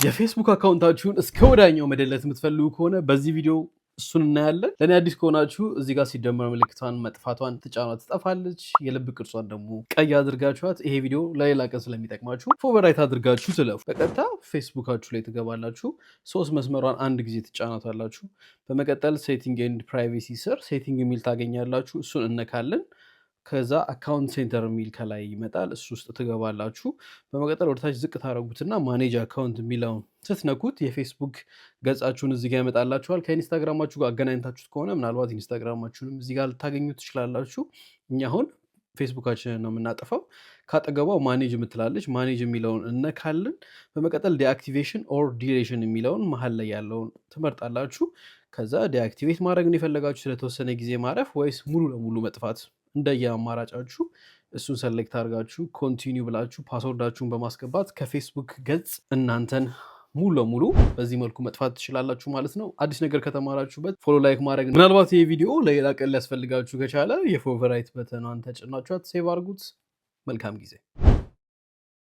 የፌስቡክ አካውንታችሁን እስከ ወዳኛው መደለት የምትፈልጉ ከሆነ በዚህ ቪዲዮ እሱን እናያለን። ለኔ አዲስ ከሆናችሁ እዚህ ጋር ሲደመር ምልክቷን መጥፋቷን ትጫኗት ትጠፋለች። የልብ ቅርጿን ደግሞ ቀይ አድርጋችኋት ይሄ ቪዲዮ ለሌላ ቀን ስለሚጠቅማችሁ ፎቨራይት አድርጋችሁ ትለፉ። በቀጥታ ፌስቡካችሁ ላይ ትገባላችሁ። 3 መስመሯን አንድ ጊዜ ትጫናታላችሁ። በመቀጠል ሴቲንግ ኤንድ ፕራይቬሲ ስር ሴቲንግ የሚል ታገኛላችሁ። እሱን እነካለን። ከዛ አካውንት ሴንተር የሚል ከላይ ይመጣል። እሱ ውስጥ ትገባላችሁ። በመቀጠል ወደታች ዝቅ ታደረጉትና ማኔጅ አካውንት የሚለውን ስትነኩት የፌስቡክ ገጻችሁን እዚህ ጋር ያመጣላችኋል። ከኢንስታግራማችሁ ጋር አገናኝታችሁት ከሆነ ምናልባት ኢንስታግራማችሁንም እዚህ ጋር ልታገኙ ትችላላችሁ። እኛ አሁን ፌስቡካችንን ነው የምናጠፋው። ካጠገቧ ማኔጅ የምትላለች ማኔጅ የሚለውን እነካልን። በመቀጠል ዲአክቲቬሽን ኦር ዲሌሽን የሚለውን መሀል ላይ ያለውን ትመርጣላችሁ። ከዛ ዲአክቲቬት ማድረግን የፈለጋችሁ ስለተወሰነ ጊዜ ማረፍ ወይስ ሙሉ ለሙሉ መጥፋት እንደየ አማራጫችሁ እሱን ሰሌክት አድርጋችሁ ኮንቲኒው ብላችሁ ፓስወርዳችሁን በማስገባት ከፌስቡክ ገጽ እናንተን ሙሉ ለሙሉ በዚህ መልኩ መጥፋት ትችላላችሁ ማለት ነው። አዲስ ነገር ከተማራችሁበት ፎሎ ላይክ ማድረግ ምናልባት ይሄ ቪዲዮ ለሌላ ቀን ሊያስፈልጋችሁ ከቻለ የፎቨራይት በተኗን ተጭናችኋት ሴቭ አድርጉት። መልካም ጊዜ